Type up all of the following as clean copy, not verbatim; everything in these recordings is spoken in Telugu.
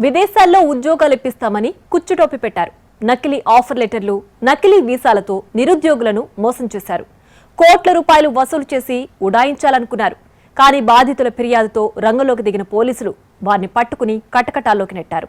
విదేశాల్లో ఉద్యోగాలు ఇప్పిస్తామని కుచ్చుటోపి పెట్టారు. నకిలీ ఆఫర్ లెటర్లు, నకిలీ వీసాలతో నిరుద్యోగులను మోసం చేశారు. కోట్ల రూపాయలు వసూలు చేసి ఉడాయించాలనుకున్నారు. కానీ బాధితుల ఫిర్యాదుతో రంగంలోకి దిగిన పోలీసులు వారిని పట్టుకుని కటకటాల్లోకి నెట్టారు.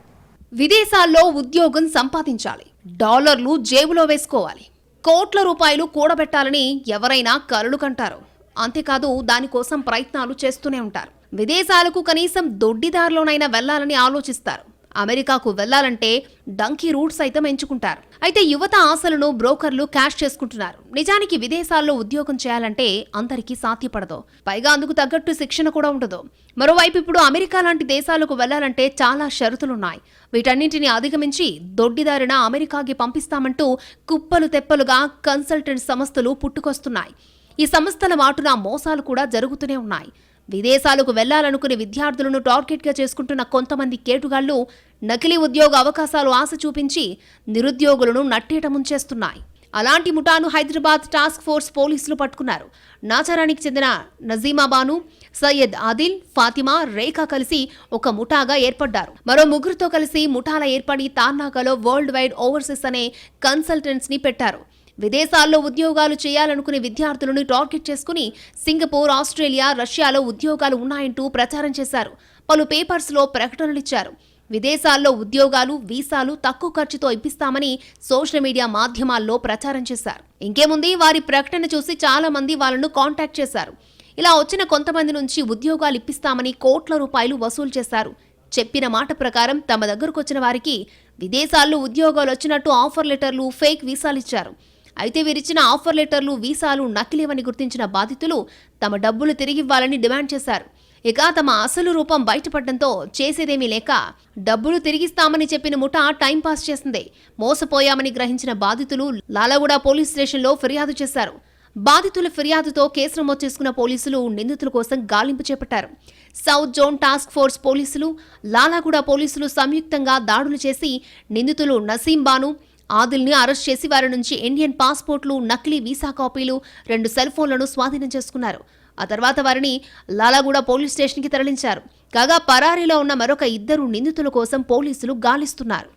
విదేశాల్లో ఉద్యోగం సంపాదించాలి, డాలర్లు జేబులో వేసుకోవాలి, కోట్ల రూపాయలు కూడబెట్టాలని ఎవరైనా కలలు కంటారు. అంతేకాదు దానికోసం ప్రయత్నాలు చేస్తూనే ఉంటారు. విదేశాలకు కనీసం దొడ్డిదారిలోనైనా వెళ్లాలని ఆలోచిస్తారు. అమెరికాకు వెళ్లాలంటే డంకీ రూట్ సైతం ఎంచుకుంటారు. అయితే యువత ఆశలను బ్రోకర్లు క్యాష్ చేసుకుంటున్నారు. నిజానికి విదేశాల్లో ఉద్యోగం చేయాలంటే అందరికీ సాధ్యపడదు. పైగా అందుకు తగ్గట్టు శిక్షణ కూడా ఉండదు. మరోవైపు ఇప్పుడు అమెరికా లాంటి దేశాలకు వెళ్లాలంటే చాలా షరతులున్నాయి. వీటన్నింటినీ అధిగమించి దొడ్డిదారిన అమెరికాకి పంపిస్తామంటూ కుప్పలు తెప్పలుగా కన్సల్టెంట్ సంస్థలు పుట్టుకొస్తున్నాయి. ఈ సంస్థల మాటున మోసాలు కూడా జరుగుతూనే ఉన్నాయి. విదేశాలకు వెళ్లాలనుకునే విద్యార్థులను టార్గెట్గా చేసుకుంటున్న కొంతమంది కేటుగాళ్లు నకిలీ ఉద్యోగ అవకాశాలు ఆశ చూపించి నిరుద్యోగులను నట్టేట ముంచేస్తున్నాయి. అలాంటి ముఠాను హైదరాబాద్ టాస్క్ ఫోర్స్ పోలీసులు పట్టుకున్నారు. నాచారానికి చెందిన నజీమాబాను, సయ్యద్ ఆదిల్, ఫాతిమా, రేఖా కలిసి ఒక ముఠాగా ఏర్పడ్డారు. మరో ముగ్గురితో కలిసి ముఠాల ఏర్పడి తార్నాకలో వరల్డ్ వైడ్ ఓవర్సీస్ అనే కన్సల్టెంట్స్ ని పెట్టారు. విదేశాల్లో ఉద్యోగాలు చేయాలనుకునే విద్యార్థులను టార్గెట్ చేసుకుని సింగపూర్, ఆస్ట్రేలియా, రష్యాలో ఉద్యోగాలు ఉన్నాయంటూ ప్రచారం చేశారు. పలు పేపర్స్లో ప్రకటనలిచ్చారు. విదేశాల్లో ఉద్యోగాలు, వీసాలు తక్కువ ఖర్చుతో ఇప్పిస్తామని సోషల్ మీడియా మాధ్యమాల్లో ప్రచారం చేశారు. ఇంకేముంది, వారి ప్రకటన చూసి చాలా మంది వాళ్ళను కాంటాక్ట్ చేశారు. ఇలా వచ్చిన కొంతమంది నుంచి ఉద్యోగాలు ఇప్పిస్తామని కోట్ల రూపాయలు వసూలు చేశారు. చెప్పిన మాట ప్రకారం తమ దగ్గరకు వచ్చిన వారికి విదేశాల్లో ఉద్యోగాలు వచ్చినట్టు ఆఫర్ లెటర్లు, ఫేక్ వీసాలిచ్చారు. అయితే వీరిచ్చిన ఆఫర్ లెటర్లు, వీసాలు నకిలీవని గుర్తించిన బాధితులు తమ డబ్బులు తిరిగివ్వాలని డిమాండ్ చేశారు. ఇక తమ అసలు రూపం బయటపడడంతో చేసేదేమీ లేక డబ్బులు తిరిగిస్తామని చెప్పిన ముఠా టైంపాస్ చేసింది. మోసపోయామని గ్రహించిన బాధితులు లాలగూడ పోలీస్ స్టేషన్లో ఫిర్యాదు చేశారు. బాధితుల ఫిర్యాదుతో కేసు నమోదు చేసుకున్న పోలీసులు నిందితుల కోసం గాలింపు చేపట్టారు. సౌత్ జోన్ టాస్క్ ఫోర్స్ పోలీసులు, లాలగూడ పోలీసులు సంయుక్తంగా దాడులు చేసి నిందితులు నసీం బాను, ఆదిల్ని అరెస్ట్ చేసి వారి నుంచి ఇండియన్ పాస్పోర్ట్లు, నకిలీ వీసా కాపీలు, 2 సెల్ ఫోన్లను స్వాధీనం చేసుకున్నారు. ఆ తర్వాత వారిని లాలగూడ పోలీస్ స్టేషన్కి తరలించారు. కాగా పరారీలో ఉన్న మరొక 2 నిందితుల కోసం పోలీసులు గాలిస్తున్నారు.